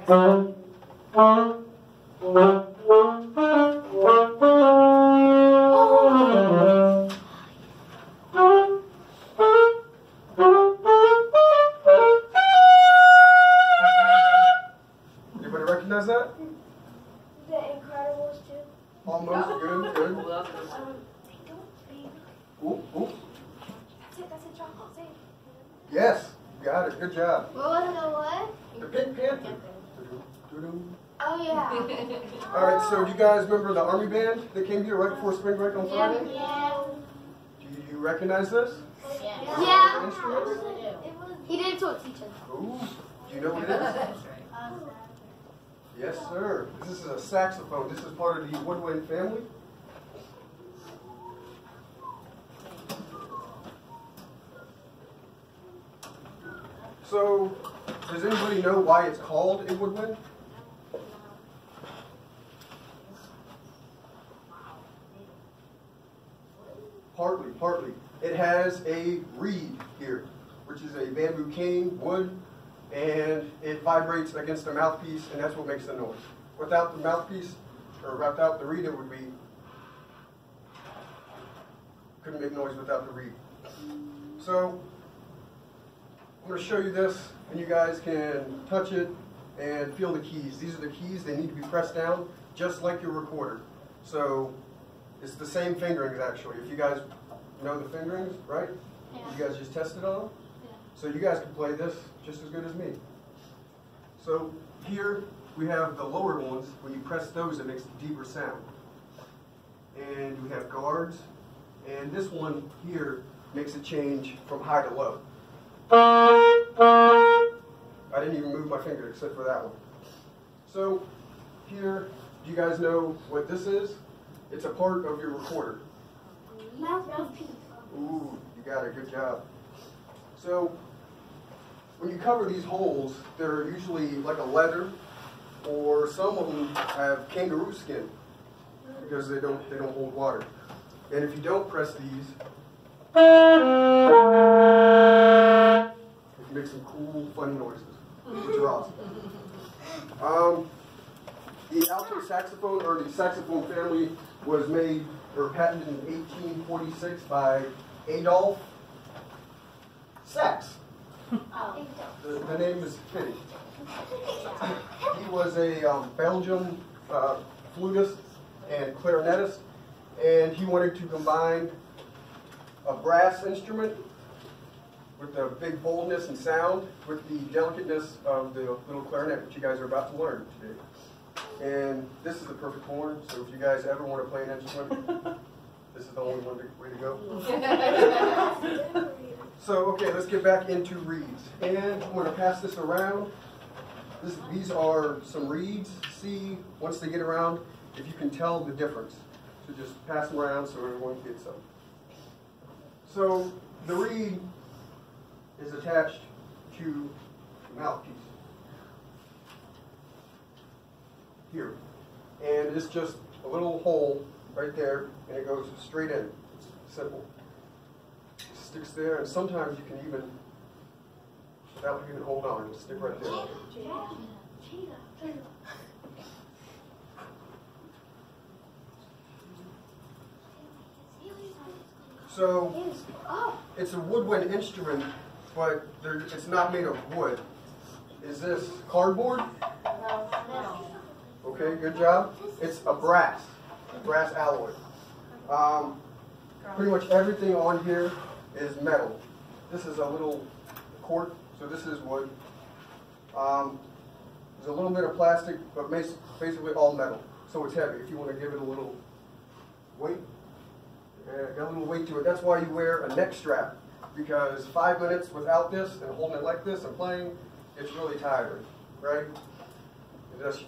Anybody recognize that? The Incredibles too. Almost. Good, good. They don't speak. Ooh, ooh. That's it, John. Say it. Yes, got it. Good job. What was the what? The Pink Panther. Oh, yeah. All right, so do you guys remember the Army Band that came here right before spring break on Friday? Yeah. Do you recognize this? Yeah. Instruments? He did to a teacher. Ooh, do you know what it is? Yes, sir. This is a saxophone. This is part of the woodwind family. So, does anybody know why it's called a woodwind? Partly. It has a reed here, which is a bamboo cane, wood, and it vibrates against the mouthpiece, and that's what makes the noise. Without the mouthpiece, or without the reed, it would be, couldn't make noise without the reed. So, I'm going to show you this, and you guys can touch it and feel the keys. These are the keys. They need to be pressed down, just like your recorder. So, it's the same fingerings, actually. If you guys know the fingerings, right? Yeah. You guys just tested on them? Yeah. So you guys can play this just as good as me. So here we have the lower ones. When you press those, it makes a deeper sound. And we have guards. And this one here makes it change from high to low. I didn't even move my finger except for that one. So here, do you guys know what this is? It's a part of your recorder. Mouthpiece. Ooh, you got it. Good job. So, when you cover these holes, they're usually like a leather, or some of them have kangaroo skin because they don't hold water. And if you don't press these, it can make some cool, funny noises, which are awesome. The alto saxophone, or the saxophone family, was made or patented in 1846 by Adolphe Sax. The name is fitting. He was a Belgian flutist and clarinetist, and he wanted to combine a brass instrument with the big boldness and sound with the delicateness of the little clarinet, which you guys are about to learn today. And this is the perfect horn, so if you guys ever want to play an instrument, this is the only way to go. So, okay, let's get back into reeds. And I'm going to pass this around. These are some reeds. See, once they get around, if you can tell the difference. So just pass them around so everyone gets them. So, the reed is attached to the mouthpiece. Here. And it's just a little hole right there, and it goes straight in. It's simple. It sticks there, and sometimes you can even, without even hold on, it'll stick right there. So, it's a woodwind instrument, but it's not made of wood. Is this cardboard? No. Okay, good job. It's a brass alloy. Pretty much everything on here is metal. This is a little cork, so this is wood. There's a little bit of plastic, but basically all metal. So it's heavy. If you want to give it a little weight, got a little weight to it. That's why you wear a neck strap, because 5 minutes without this and holding it like this and playing, it's really tiring, right?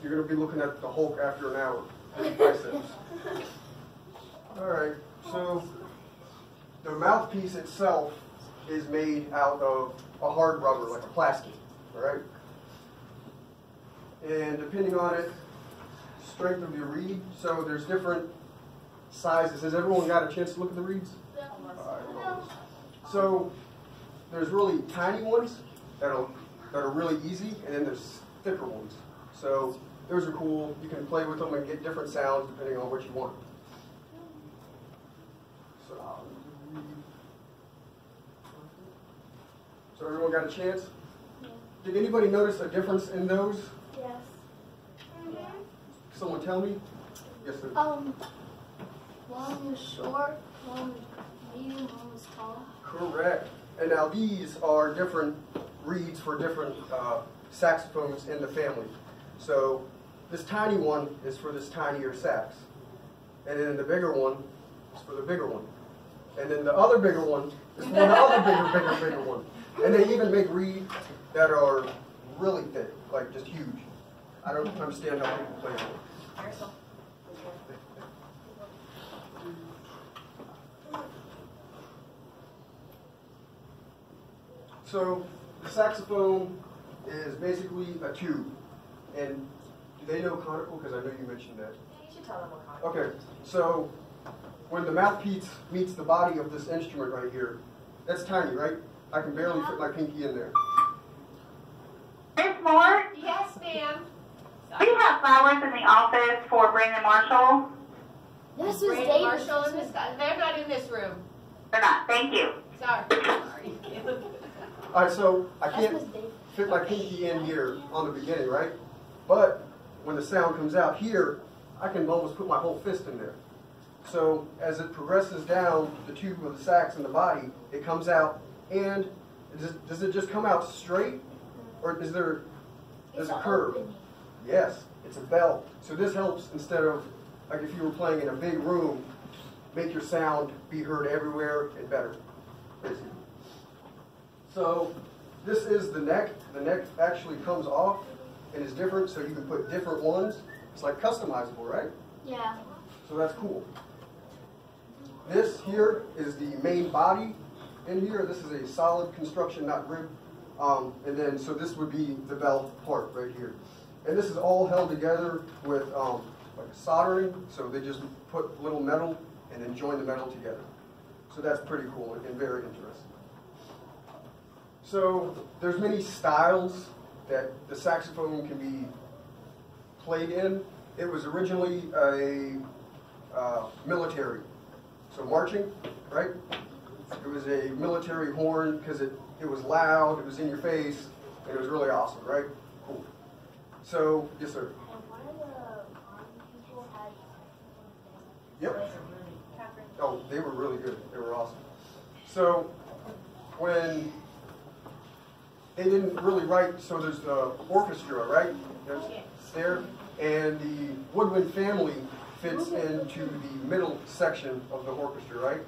You're going to be looking at the Hulk after an hour. Biceps. All right, so the mouthpiece itself is made out of a hard rubber, like a plastic, all right? And depending on it, strength of your reed, so there's different sizes. Has everyone got a chance to look at the reeds? Right. So there's really tiny ones that are really easy, and then there's thicker ones. So those are cool. You can play with them and get different sounds depending on what you want. So everyone got a chance? Yeah. Did anybody notice a difference in those? Yes. Yeah. Someone tell me? Yes, sir. One was short, one was medium, one was tall. Correct. And now these are different reeds for different saxophones in the family. So this tiny one is for this tinier sax. And then the bigger one is for the bigger one. And then the other bigger one is for the other bigger one. And they even make reeds that are really thick, like just huge. I don't understand how people play them. So the saxophone is basically a tube. And do they know conical? Because I know you mentioned that. You should tell them what conical. Okay, so when the mouthpiece meets the body of this instrument right here, that's tiny, right? I can barely fit my pinky in there. Miss Moore, Yes, ma'am. we have flowers in the office for Brandon Marshall. This was Brandon David. Marshall in this guy. They're not in this room. They're not. Thank you. Sorry. All right, so I That's can't Miss David. fit my pinky in here on the beginning, right? But when the sound comes out here, I can almost put my whole fist in there. So as it progresses down the tube of the sax and the body, it comes out, and does it just come out straight, or is there It's a an curve? opening. Yes, it's a bell. So this helps instead of, like if you were playing in a big room, make your sound be heard everywhere and better, basically. So this is the neck. The neck actually comes off and is different, so you can put different ones. It's like customizable, right? Yeah. So that's cool. This here is the main body in here. This is a solid construction, not rib. And then, so this would be the bell part right here. And this is all held together with like soldering. So they just put little metal and then join the metal together. So that's pretty cool and very interesting. So there's many styles that the saxophone can be played in. It was originally a military. So marching, right? It was a military horn because it was loud, it was in your face, and it was really awesome, right? Cool. So, yes, sir. And one of the army people had. Yep. Oh, they were really good. They were awesome. So, when they didn't really write, so there's the orchestra, right? There's there, and the woodwind family fits into the middle section of the orchestra, right?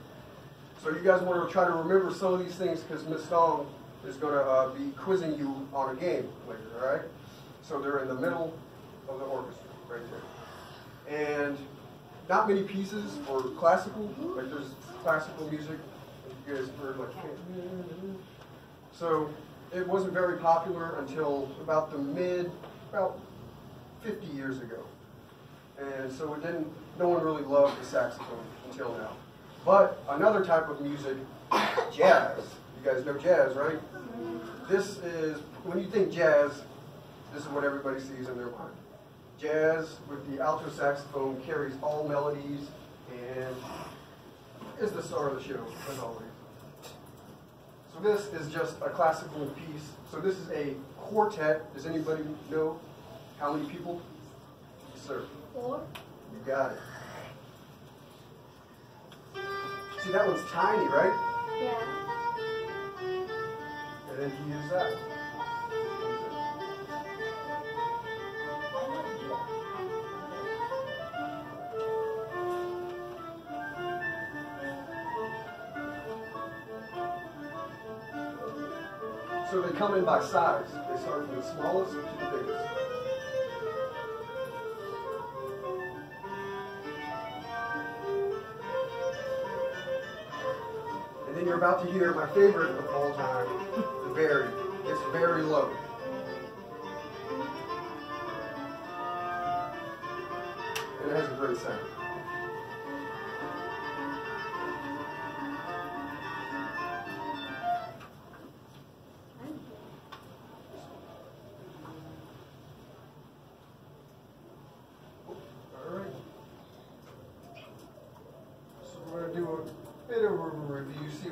So you guys want to try to remember some of these things because Miss Stong is going to be quizzing you on a game later, all right? So they're in the middle of the orchestra, right there. And not many pieces for classical, like there's classical music, you guys heard like, so it wasn't very popular until about about 50 years ago. And so no one really loved the saxophone until now. But another type of music, jazz. You guys know jazz, right? This is, when you think jazz, this is what everybody sees in their mind. Jazz with the alto saxophone carries all melodies and is the star of the show, as always. So this is just a classical piece. So this is a quartet. Does anybody know how many people? Yes, sir. 4. You got it. See, that one's tiny, right? Yeah. And then he uses that. So they come in by size. They start from the smallest to the biggest. And then you're about to hear my favorite of all time, the very. It's very low. And it has a great sound.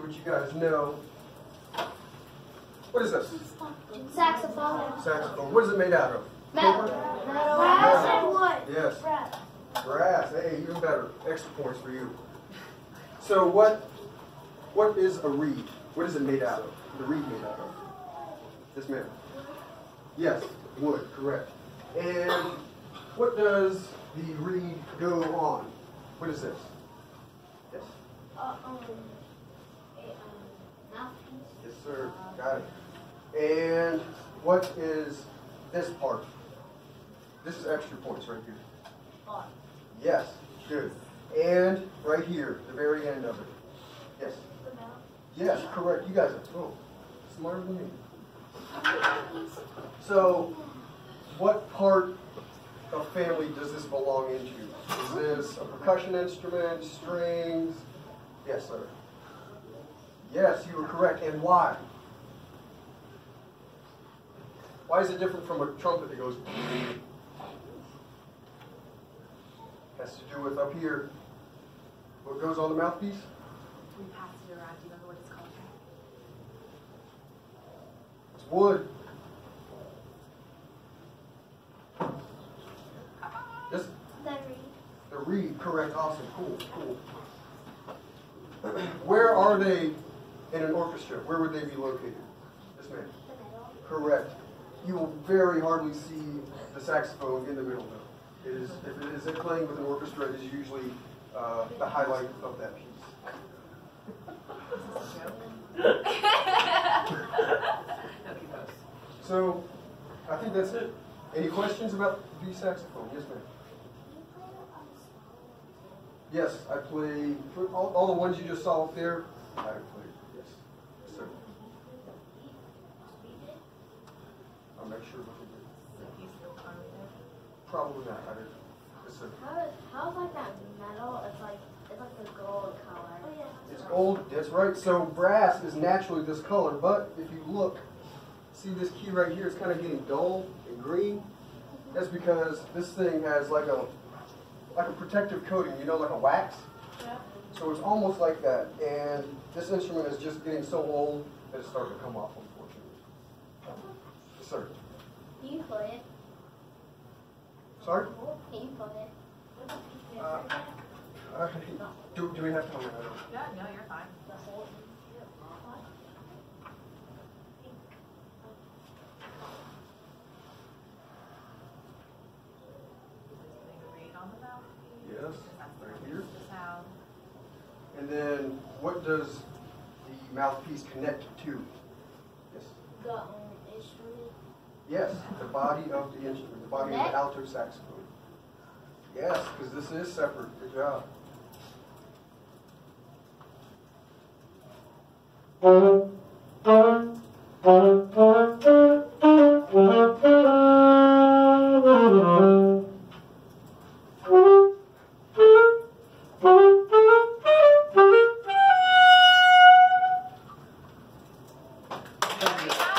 which you guys know. What is this? Saxophone. Saxophone. What is it made out of? Metal. Paper? Brass and wood. Yes. Brass. Brass. Hey, even better. Extra points for you. So what is a reed? What is it made out of? The reed made out of? This man. Yes, wood. Correct. And what does the reed go on? What is this? Yes. Mouthpiece. Yes, sir. Got it. And what is this part? This is extra points right here. On. Yes. Good. And right here, the very end of it. Yes. The mouth. Yes, correct. You guys are smarter than me. So, what part of family does this belong into? Is this a percussion instrument, strings? Yes, sir. Yes, you were correct. And why? Why is it different from a trumpet that goes? Has to do with up here. What goes on the mouthpiece? We passed it around. Do you remember what it's called? It's wood. Yes? The reed, correct, awesome, cool. Where are they in an orchestra? Where would they be located? Yes, ma'am. Correct. You will very hardly see the saxophone in the middle, though. It is, if it is playing with an orchestra, it is usually the highlight of that piece. So, I think that's it. Any questions about the saxophone? Yes, ma'am. Yes, I play for all the ones you just saw up there. I play. Yes, yes, sir. I'll make sure what they do. Probably not. I did. Yes, sir. How's like that metal? It's like the gold color. Oh yeah. It's gold. That's right. So brass is naturally this color, but if you look, see this key right here? It's kind of getting dull and green. That's because this thing has like a protective coating, you know, like a wax. Yeah. So it's almost like that. And this instrument is just getting so old that it's starting to come off, unfortunately. Yes, sir. Can you play it? Sorry? Can you play it? Do we have time? Yeah, no, you're fine. The whole. Yes, right here. The sound. And then what does the mouthpiece connect to? Yes. The instrument. Yes, the body of the instrument, the body of the alto saxophone. Yes, because this is separate. Good job. Very nice.